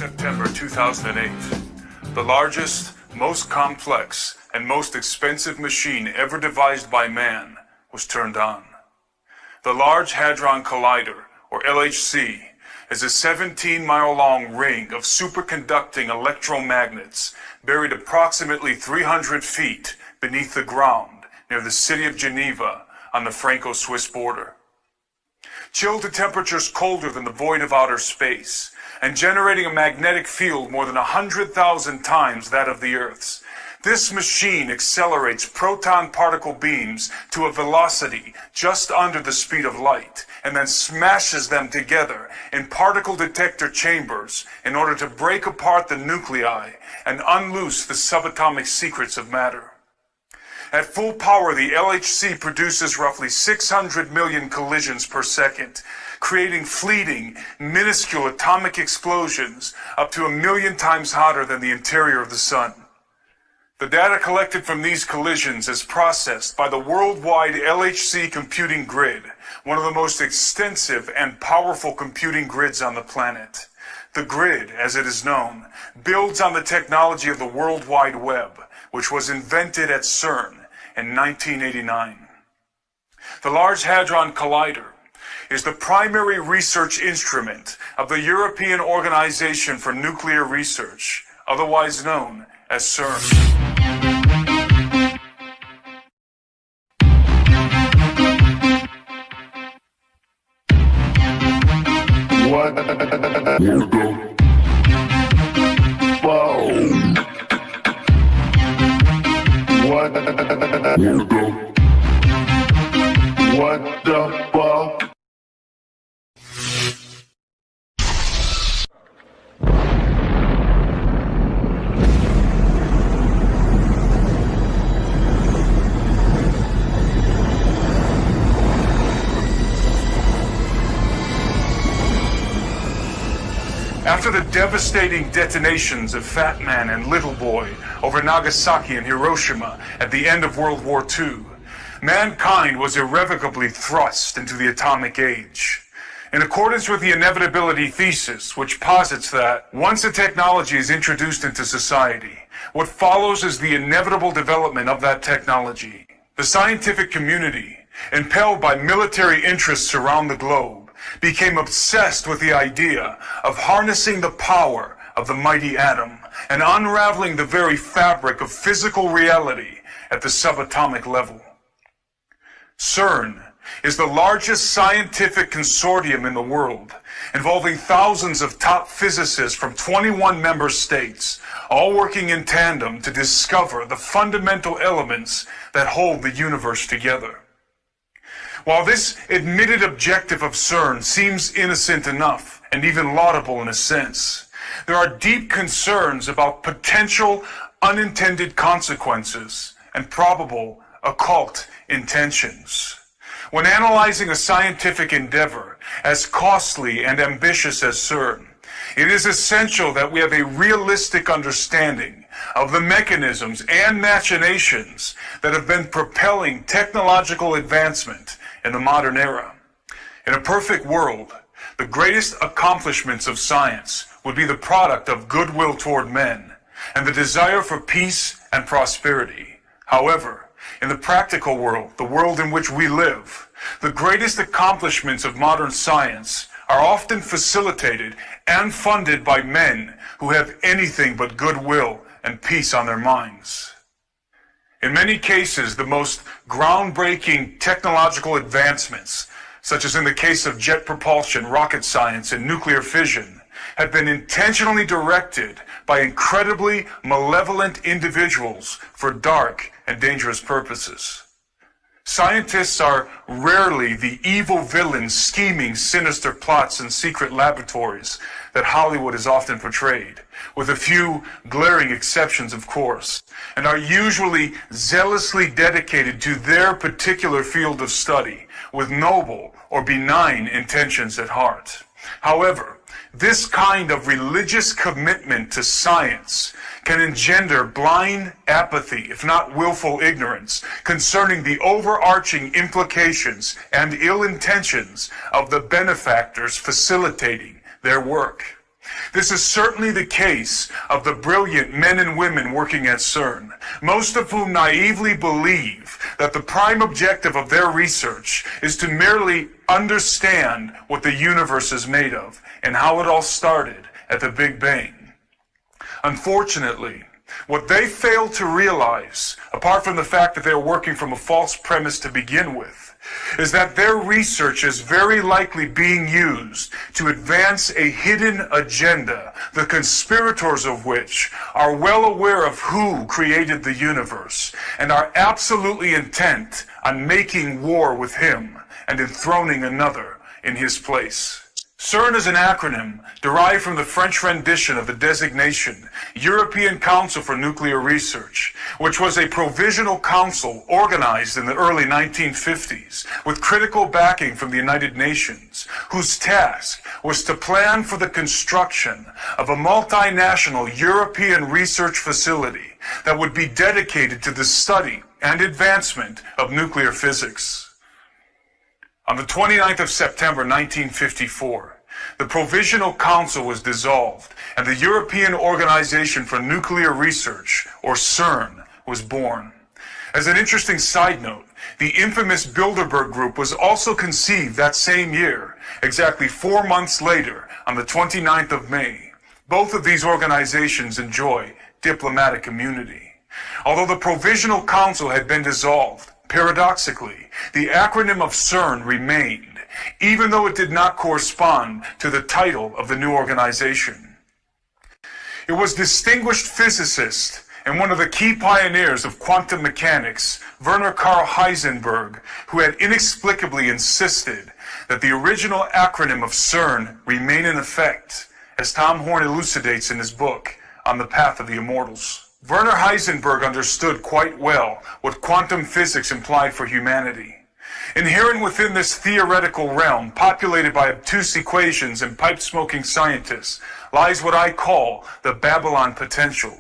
September 2008, the largest, most complex, and most expensive machine ever devised by man was turned on. The Large Hadron Collider, or LHC, is a 17-mile-long ring of superconducting electromagnets buried approximately 300 feet beneath the ground near the city of Geneva on the Franco-Swiss border. Chilled to temperatures colder than the void of outer space, and generating a magnetic field more than 100,000 times that of the Earth's, this machine accelerates proton particle beams to a velocity just under the speed of light, and then smashes them together in particle detector chambers in order to break apart the nuclei and unloose the subatomic secrets of matter. At full power, the LHC produces roughly 600 million collisions per second, creating fleeting, minuscule atomic explosions up to 1 million times hotter than the interior of the sun. The data collected from these collisions is processed by the worldwide LHC computing grid, one of the most extensive and powerful computing grids on the planet. The grid, as it is known, builds on the technology of the World Wide Web, which was invented at Cern in 1989. The Large Hadron Collider is the primary research instrument of the European Organization for Nuclear Research, otherwise known as Cern. What the fuck? What the fuck? After the devastating detonations of Fat Man and Little Boy over Nagasaki and Hiroshima at the end of World War II, mankind was irrevocably thrust into the atomic age. In accordance with the inevitability thesis, which posits that once a technology is introduced into society, what follows is the inevitable development of that technology. The scientific community, impelled by military interests around the globe, became obsessed with the idea of harnessing the power of the mighty atom and unraveling the very fabric of physical reality at the subatomic level. Cern is the largest scientific consortium in the world, involving thousands of top physicists from 21 member states, all working in tandem to discover the fundamental elements that hold the universe together. While this admitted objective of Cern seems innocent enough, and even laudable in a sense, there are deep concerns about potential unintended consequences and probable occult intentions. When analyzing a scientific endeavor as costly and ambitious as Cern, it is essential that we have a realistic understanding of the mechanisms and machinations that have been propelling technological advancement in the modern era. In a perfect world, the greatest accomplishments of science would be the product of goodwill toward men and the desire for peace and prosperity. However, in the practical world, the world in which we live, the greatest accomplishments of modern science are often facilitated and funded by men who have anything but goodwill and peace on their minds. In many cases, the most groundbreaking technological advancements, such as in the case of jet propulsion, rocket science, and nuclear fission, have been intentionally directed by incredibly malevolent individuals for dark and dangerous purposes. Scientists are rarely the evil villains scheming sinister plots in secret laboratories that Hollywood has often portrayed, with a few glaring exceptions, of course, and are usually zealously dedicated to their particular field of study, with noble or benign intentions at heart. However, this kind of religious commitment to science can engender blind apathy, if not willful ignorance, concerning the overarching implications and ill intentions of the benefactors facilitating their work. This is certainly the case of the brilliant men and women working at Cern, most of whom naively believe that the prime objective of their research is to merely understand what the universe is made of and how it all started at the Big Bang. Unfortunately, what they fail to realize, apart from the fact that they're working from a false premise to begin with, is that their research is very likely being used to advance a hidden agenda, the conspirators of which are well aware of who created the universe and are absolutely intent on making war with him and enthroning another in his place. Cern is an acronym derived from the French rendition of the designation European Council for Nuclear Research, which was a provisional council organized in the early 1950s with critical backing from the United Nations, whose task was to plan for the construction of a multinational European research facility that would be dedicated to the study and advancement of nuclear physics. On the 29th of September 1954, the Provisional Council was dissolved and the European Organization for Nuclear Research, or CERN, was born. As an interesting side note, the infamous Bilderberg Group was also conceived that same year, exactly 4 months later, on the 29th of May. Both of these organizations enjoy diplomatic immunity. Although the Provisional Council had been dissolved, paradoxically, the acronym of CERN remained, even though it did not correspond to the title of the new organization. It was distinguished physicist and one of the key pioneers of quantum mechanics, Werner Karl Heisenberg, who had inexplicably insisted that the original acronym of CERN remain in effect, as Tom Horn elucidates in his book, On the Path of the Immortals. Werner Heisenberg understood quite well what quantum physics implied for humanity. Inherent within this theoretical realm, populated by obtuse equations and pipe-smoking scientists, lies what I call the Babylon potential.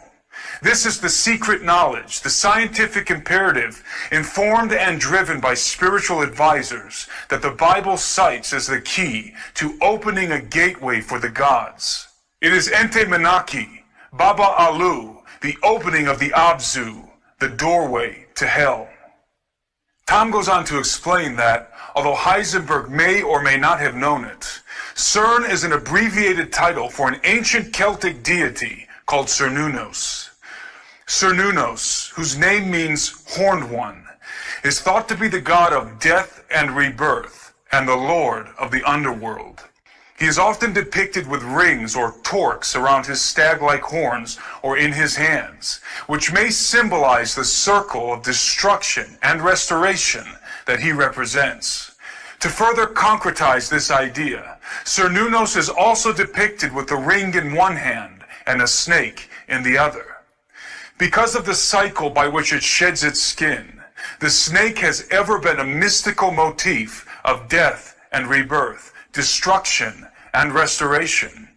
This is the secret knowledge, the scientific imperative, informed and driven by spiritual advisors, that the Bible cites as the key to opening a gateway for the gods. It is Ente Menaki, Baba Alu, the opening of the Abzu, the doorway to hell. Tom goes on to explain that, although Heisenberg may or may not have known it, Cern is an abbreviated title for an ancient Celtic deity called Cernunnos. Cernunnos, whose name means horned one, is thought to be the god of death and rebirth and the lord of the underworld. He is often depicted with rings or torques around his stag-like horns or in his hands, which may symbolize the circle of destruction and restoration that he represents. To further concretize this idea, Cernunnos is also depicted with a ring in one hand and a snake in the other. Because of the cycle by which it sheds its skin, the snake has ever been a mystical motif of death and rebirth, destruction and restoration.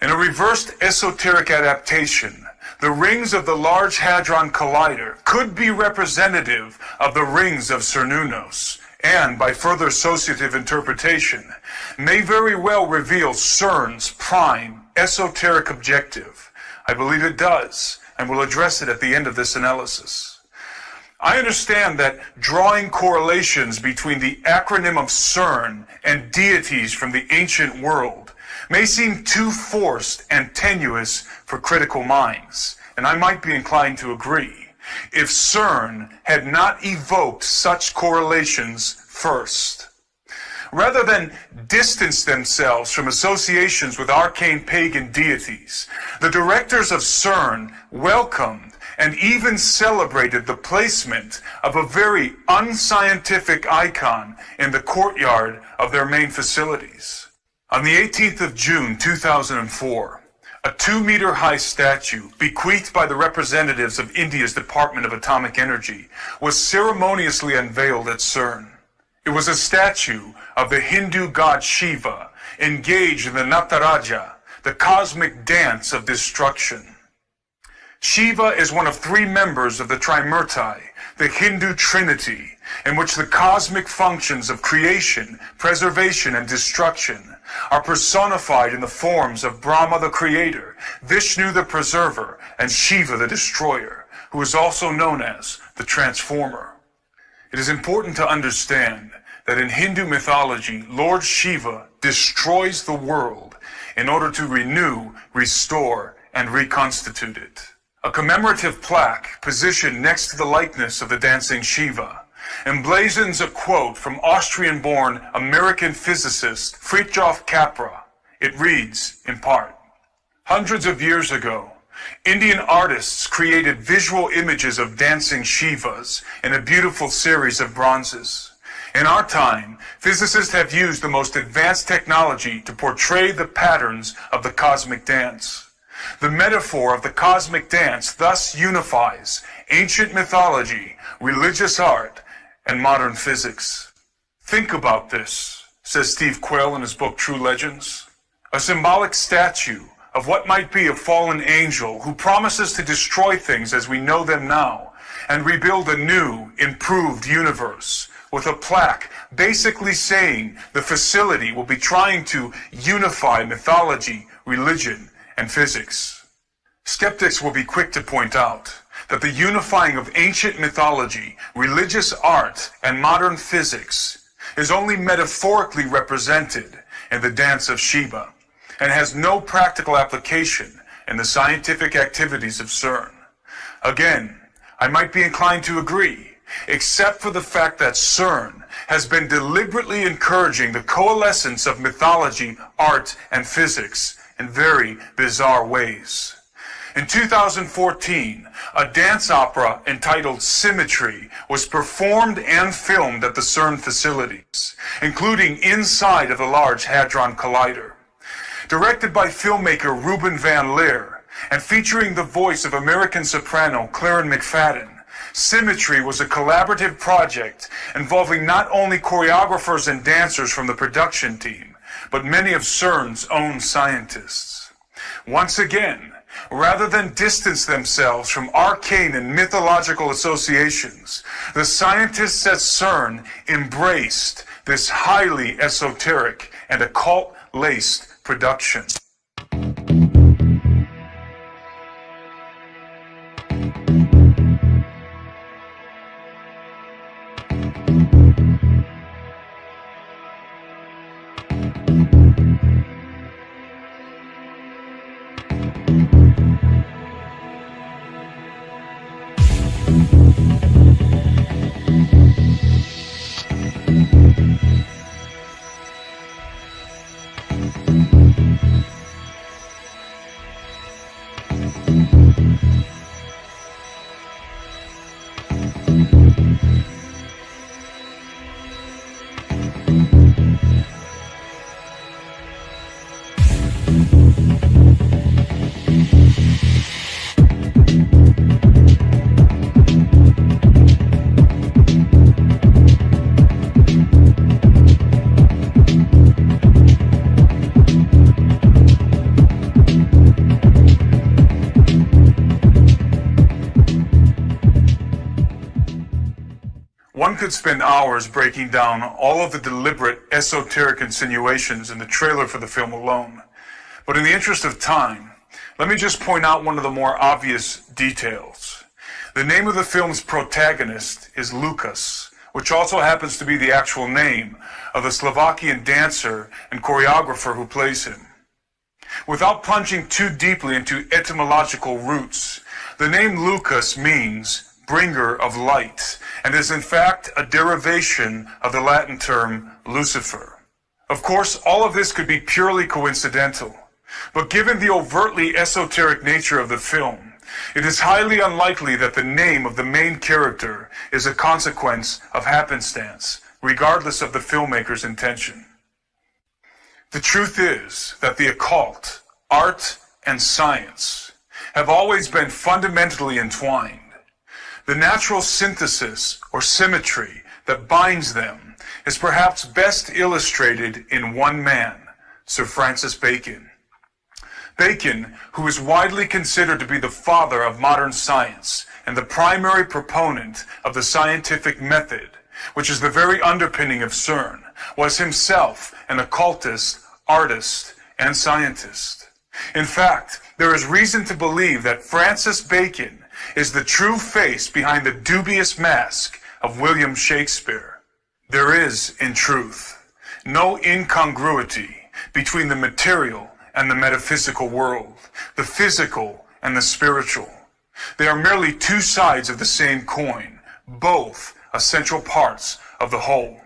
In a reversed esoteric adaptation, the rings of the Large Hadron Collider could be representative of the rings of Cernunnos, and by further associative interpretation, may very well reveal CERN's prime esoteric objective. I believe it does, and will address it at the end of this analysis. I understand that drawing correlations between the acronym of CERN and deities from the ancient world may seem too forced and tenuous for critical minds, and I might be inclined to agree, if CERN had not evoked such correlations first. Rather than distance themselves from associations with arcane pagan deities, the directors of Cern welcomed and even celebrated the placement of a very unscientific icon in the courtyard of their main facilities. On the 18th of June 2004, a 2-meter-high statue bequeathed by the representatives of India's Department of Atomic Energy was ceremoniously unveiled at Cern. It was a statue of the Hindu god Shiva, engaged in the Nataraja, the cosmic dance of destruction. Shiva is one of 3 members of the Trimurti, the Hindu Trinity, in which the cosmic functions of creation, preservation, and destruction are personified in the forms of Brahma the creator, Vishnu the preserver, and Shiva the destroyer, who is also known as the transformer. It is important to understand that in Hindu mythology, Lord Shiva destroys the world in order to renew, restore, and reconstitute it. A commemorative plaque positioned next to the likeness of the dancing Shiva emblazons a quote from Austrian-born American physicist Fritjof Capra. It reads, in part, "Hundreds of years ago, Indian artists created visual images of dancing Shivas in a beautiful series of bronzes. In our time, physicists have used the most advanced technology to portray the patterns of the cosmic dance. The metaphor of the cosmic dance thus unifies ancient mythology, religious art, and modern physics." Think about this, says Steve Quayle in his book True Legends. A symbolic statue of what might be a fallen angel who promises to destroy things as we know them now and rebuild a new, improved universe, with a plaque basically saying the facility will be trying to unify mythology, religion, and physics. Skeptics will be quick to point out that the unifying of ancient mythology, religious art, and modern physics is only metaphorically represented in the dance of Shiva and has no practical application in the scientific activities of Cern. Again, I might be inclined to agree, except for the fact that Cern has been deliberately encouraging the coalescence of mythology, art, and physics in very bizarre ways. In 2014, a dance opera entitled Symmetry was performed and filmed at the Cern facilities, including inside of the Large Hadron Collider. Directed by filmmaker Ruben Van Leer and featuring the voice of American soprano Claren McFadden, Symmetry was a collaborative project involving not only choreographers and dancers from the production team, but many of Cern's own scientists. Once again, rather than distance themselves from arcane and mythological associations, the scientists at Cern embraced this highly esoteric and occult-laced production. One could spend hours breaking down all of the deliberate esoteric insinuations in the trailer for the film alone. But in the interest of time, let me just point out one of the more obvious details. The name of the film's protagonist is Lucas, which also happens to be the actual name of the Slovakian dancer and choreographer who plays him. Without plunging too deeply into etymological roots, the name Lucas means bringer of light, and is in fact a derivation of the Latin term Lucifer. Of course, all of this could be purely coincidental, but given the overtly esoteric nature of the film, it is highly unlikely that the name of the main character is a consequence of happenstance, regardless of the filmmaker's intention. The truth is that the occult, art, and science have always been fundamentally entwined. The natural synthesis or symmetry that binds them is perhaps best illustrated in one man, Sir Francis Bacon. Bacon, who is widely considered to be the father of modern science and the primary proponent of the scientific method, which is the very underpinning of Cern, was himself an occultist, artist, and scientist. In fact, there is reason to believe that Francis Bacon is the true face behind the dubious mask of William Shakespeare. There is, in truth, no incongruity between the material and the metaphysical world, the physical and the spiritual. They are merely two sides of the same coin, both essential parts of the whole.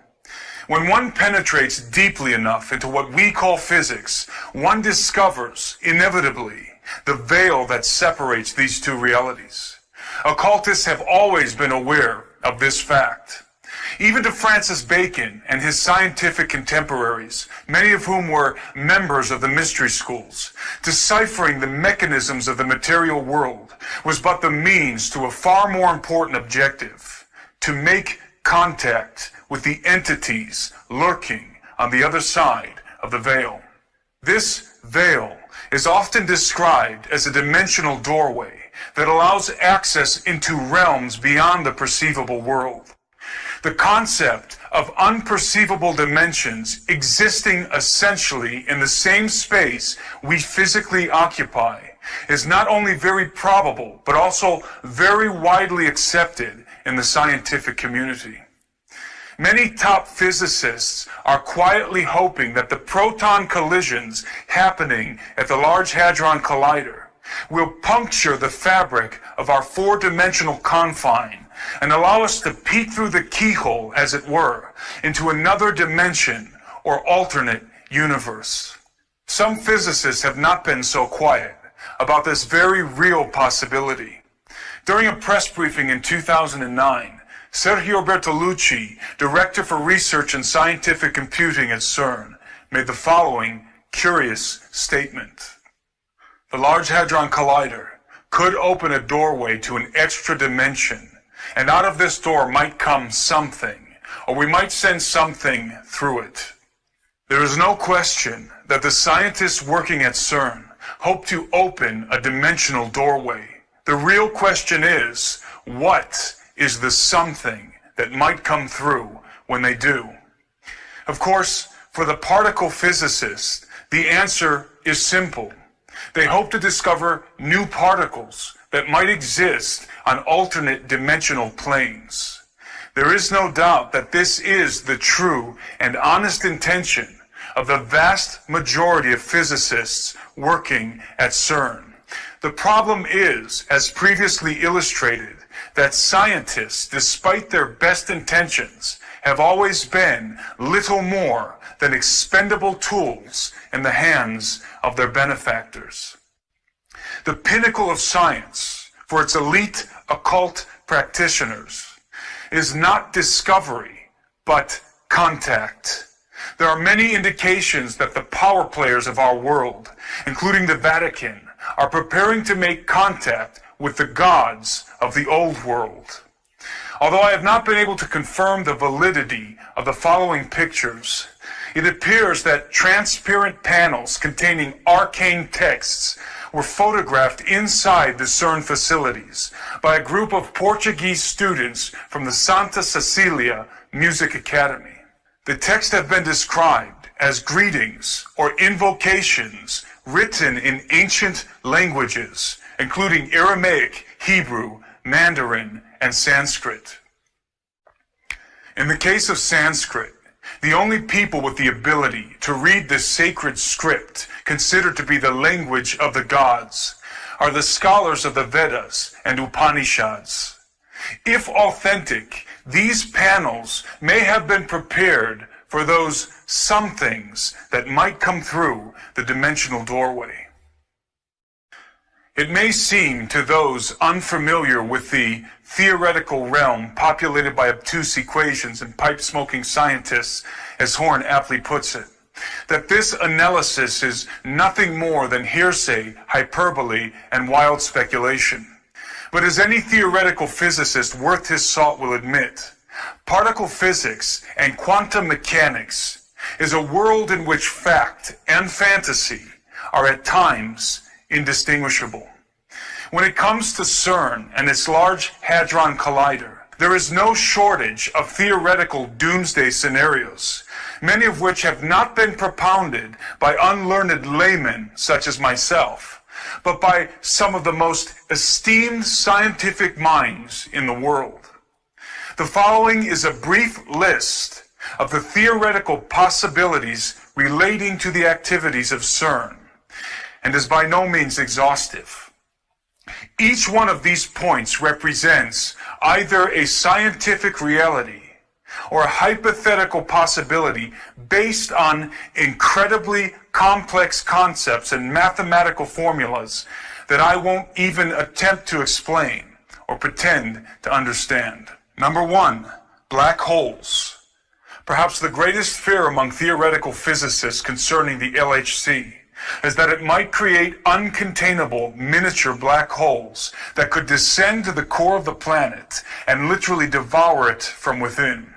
When one penetrates deeply enough into what we call physics, one discovers, inevitably, the veil that separates these two realities. Occultists have always been aware of this fact. Even to Francis Bacon and his scientific contemporaries, many of whom were members of the mystery schools, deciphering the mechanisms of the material world was but the means to a far more important objective: to make contact with the entities lurking on the other side of the veil. This veil is often described as a dimensional doorway that allows access into realms beyond the perceivable world. The concept of unperceivable dimensions existing essentially in the same space we physically occupy is not only very probable, but also very widely accepted in the scientific community. Many top physicists are quietly hoping that the proton collisions happening at the Large Hadron Collider will puncture the fabric of our four-dimensional confine and allow us to peek through the keyhole, as it were, into another dimension or alternate universe. Some physicists have not been so quiet about this very real possibility. During a press briefing in 2009, Sergio Bertolucci, Director for Research and Scientific Computing at Cern, made the following curious statement. The Large Hadron Collider could open a doorway to an extra dimension, and out of this door might come something, or we might send something through it. There is no question that the scientists working at CERN hope to open a dimensional doorway. The real question is, what is the something that might come through when they do? Of course, for the particle physicist, the answer is simple. They hope to discover new particles that might exist on alternate dimensional planes. There is no doubt that this is the true and honest intention of the vast majority of physicists working at CERN. The problem is, as previously illustrated, that scientists, despite their best intentions, have always been little more than expendable tools in the hands of their benefactors. The pinnacle of science, for its elite occult practitioners, is not discovery, but contact. There are many indications that the power players of our world, including the Vatican, are preparing to make contact with the gods of the old world. Although I have not been able to confirm the validity of the following pictures, it appears that transparent panels containing arcane texts were photographed inside the CERN facilities by a group of Portuguese students from the Santa Cecilia Music Academy. The texts have been described as greetings or invocations written in ancient languages, including Aramaic, Hebrew, Mandarin, and Sanskrit. In the case of Sanskrit, the only people with the ability to read the sacred script considered to be the language of the gods are the scholars of the Vedas and Upanishads. If authentic, these panels may have been prepared for those somethings that might come through the dimensional doorway. It may seem to those unfamiliar with the theoretical realm populated by obtuse equations and pipe-smoking scientists, as Horn aptly puts it, that this analysis is nothing more than hearsay, hyperbole, and wild speculation. But as any theoretical physicist worth his salt will admit, particle physics and quantum mechanics is a world in which fact and fantasy are at times indistinguishable. When it comes to CERN and its Large Hadron Collider, There is no shortage of theoretical doomsday scenarios, many of which have not been propounded by unlearned laymen such as myself, but by some of the most esteemed scientific minds in the world. The following is a brief list of the theoretical possibilities relating to the activities of Cern, and is by no means exhaustive. Each one of these points represents either a scientific reality or a hypothetical possibility based on incredibly complex concepts and mathematical formulas that I won't even attempt to explain or pretend to understand. Number one, black holes. Perhaps the greatest fear among theoretical physicists concerning the LHC is that it might create uncontainable miniature black holes that could descend to the core of the planet and literally devour it from within.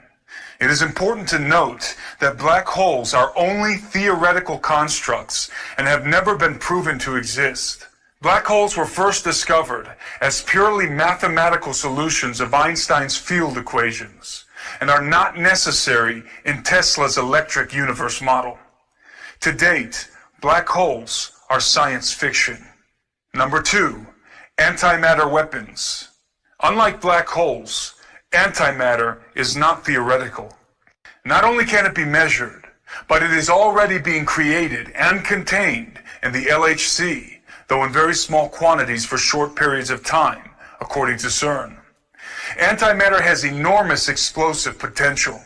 It is important to note that black holes are only theoretical constructs and have never been proven to exist. Black holes were first discovered as purely mathematical solutions of Einstein's field equations and are not necessary in Tesla's electric universe model. To date, black holes are science fiction. Number two, antimatter weapons. Unlike black holes, antimatter is not theoretical. Not only can it be measured, but it is already being created and contained in the LHC, though in very small quantities for short periods of time, according to Cern. Antimatter has enormous explosive potential.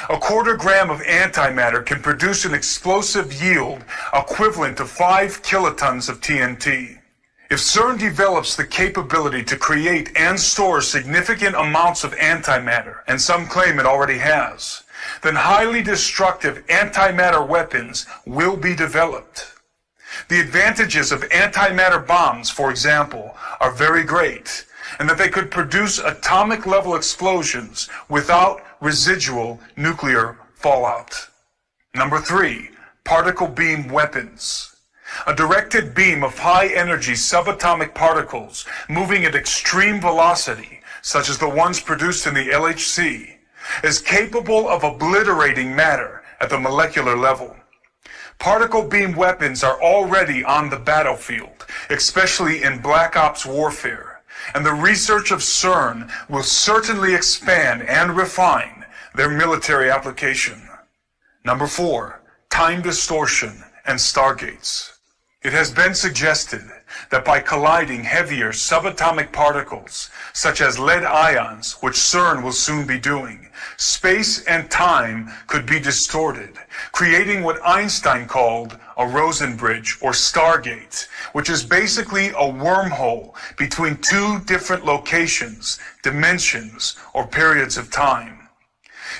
A quarter gram of antimatter can produce an explosive yield equivalent to 5 kilotons of TNT. If Cern develops the capability to create and store significant amounts of antimatter, and some claim it already has, then highly destructive antimatter weapons will be developed. The advantages of antimatter bombs, for example, are very great, and that they could produce atomic-level explosions without residual nuclear fallout. Number three, particle beam weapons. A directed beam of high-energy subatomic particles moving at extreme velocity, such as the ones produced in the LHC, is capable of obliterating matter at the molecular level. Particle beam weapons are already on the battlefield, especially in Black Ops warfare, and the research of Cern will certainly expand and refine their military application. Number four, time distortion and stargates. It has been suggested that by colliding heavier subatomic particles, such as lead ions, which Cern will soon be doing, space and time could be distorted, creating what Einstein called a Rosen bridge or stargate, which is basically a wormhole between two different locations, dimensions, or periods of time.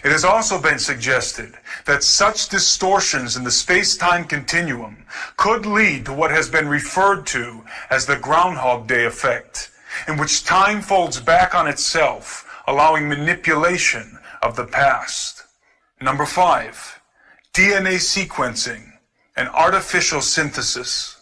It has also been suggested that such distortions in the space-time continuum could lead to what has been referred to as the Groundhog Day effect, in which time folds back on itself, allowing manipulation of the past. Number five, DNA sequencing and artificial synthesis.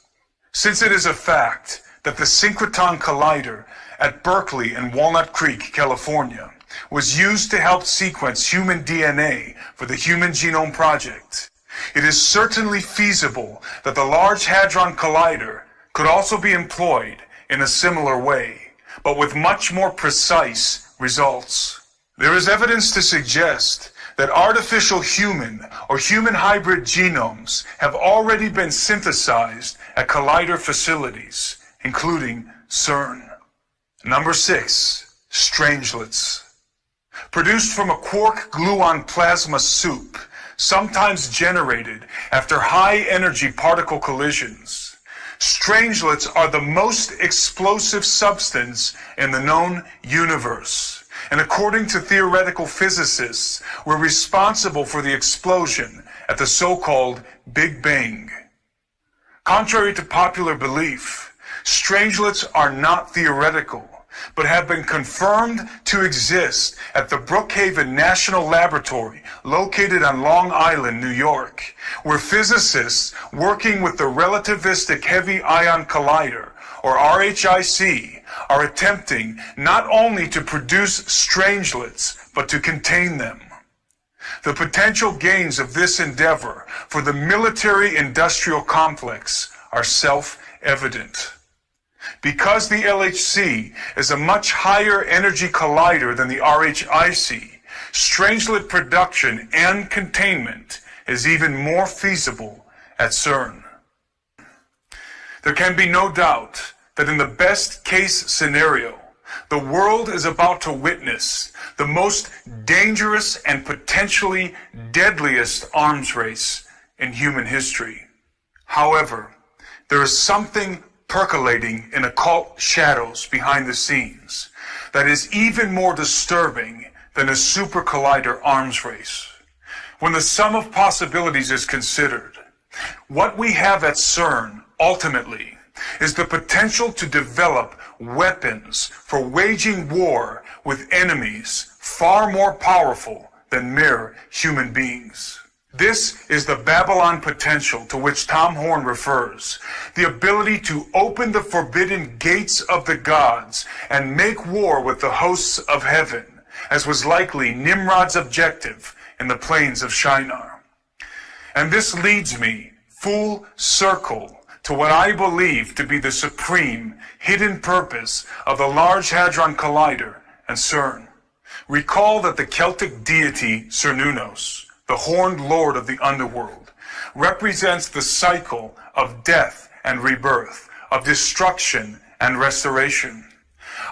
Since it is a fact that the Synchrotron Collider at Berkeley and Walnut Creek, California, was used to help sequence human DNA for the Human Genome Project, it is certainly feasible that the Large Hadron Collider could also be employed in a similar way, but with much more precise results. There is evidence to suggest that artificial human or human hybrid genomes have already been synthesized at collider facilities, including Cern. Number six, strangelets. Produced from a quark-gluon plasma soup, sometimes generated after high-energy particle collisions, strangelets are the most explosive substance in the known universe, and according to theoretical physicists, were responsible for the explosion at the so-called Big Bang. Contrary to popular belief, strangelets are not theoretical, but have been confirmed to exist at the Brookhaven National Laboratory located on Long Island, New York, where physicists working with the relativistic heavy ion collider, or RHIC, are attempting not only to produce strangelets, but to contain them. The potential gains of this endeavor for the military-industrial complex are self-evident. Because the LHC is a much higher energy collider than the RHIC, strangelet production and containment is even more feasible at Cern. There can be no doubt that in the best case scenario, the world is about to witness the most dangerous and potentially deadliest arms race in human history. However, there is something percolating in occult shadows behind the scenes that is even more disturbing than a super collider arms race. When the sum of possibilities is considered, what we have at Cern ultimately is the potential to develop weapons for waging war with enemies far more powerful than mere human beings. This is the Babylon potential to which Tom Horn refers, the ability to open the forbidden gates of the gods and make war with the hosts of heaven, as was likely Nimrod's objective in the plains of Shinar. And this leads me full circle to what I believe to be the supreme hidden purpose of the Large Hadron Collider and Cern. Recall that the Celtic deity Cernunnos, the horned lord of the underworld, represents the cycle of death and rebirth, of destruction and restoration.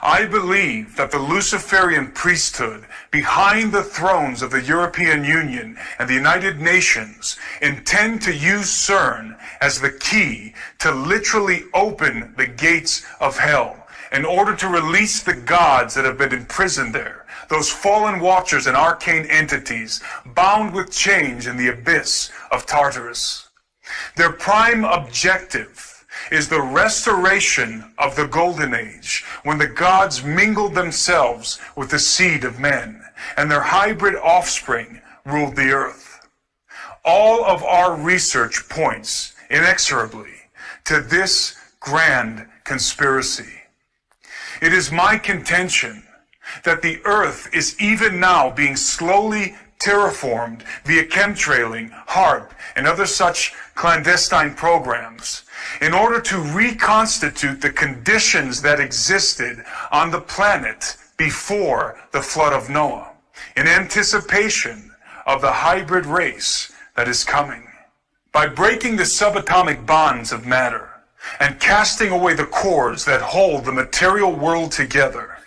I believe that the Luciferian priesthood behind the thrones of the European Union and the United Nations intend to use Cern as the key to literally open the gates of hell in order to release the gods that have been imprisoned there, those fallen watchers and arcane entities bound with chains in the abyss of Tartarus. Their prime objective is the restoration of the Golden Age, when the gods mingled themselves with the seed of men, and their hybrid offspring ruled the earth. All of our research points inexorably to this grand conspiracy. It is my contention that the earth is even now being slowly terraformed via chemtrailing, HAARP, and other such clandestine programs in order to reconstitute the conditions that existed on the planet before the flood of Noah, in anticipation of the hybrid race that is coming. By breaking the subatomic bonds of matter and casting away the cords that hold the material world together,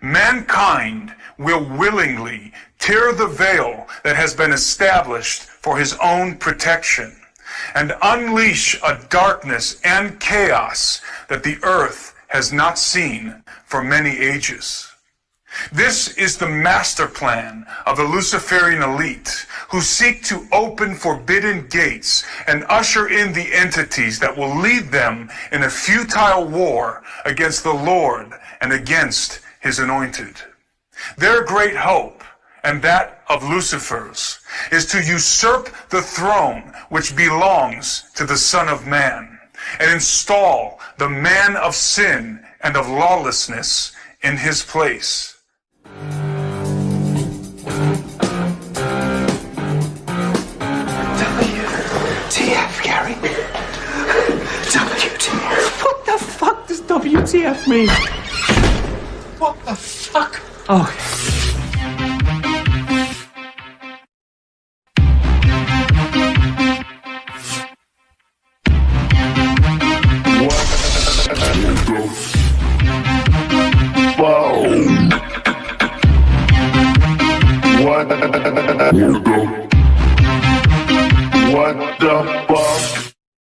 mankind will willingly tear the veil that has been established for his own protection and unleash a darkness and chaos that the earth has not seen for many ages. This is the master plan of the Luciferian elite, who seek to open forbidden gates and usher in the entities that will lead them in a futile war against the Lord and against his anointed. Their great hope, and that of Lucifer's, is to usurp the throne which belongs to the Son of Man, and install the man of sin and of lawlessness in his place. WTF, Gary? WTF? What the fuck does WTF mean? What the fuck? Okay. What the fuck?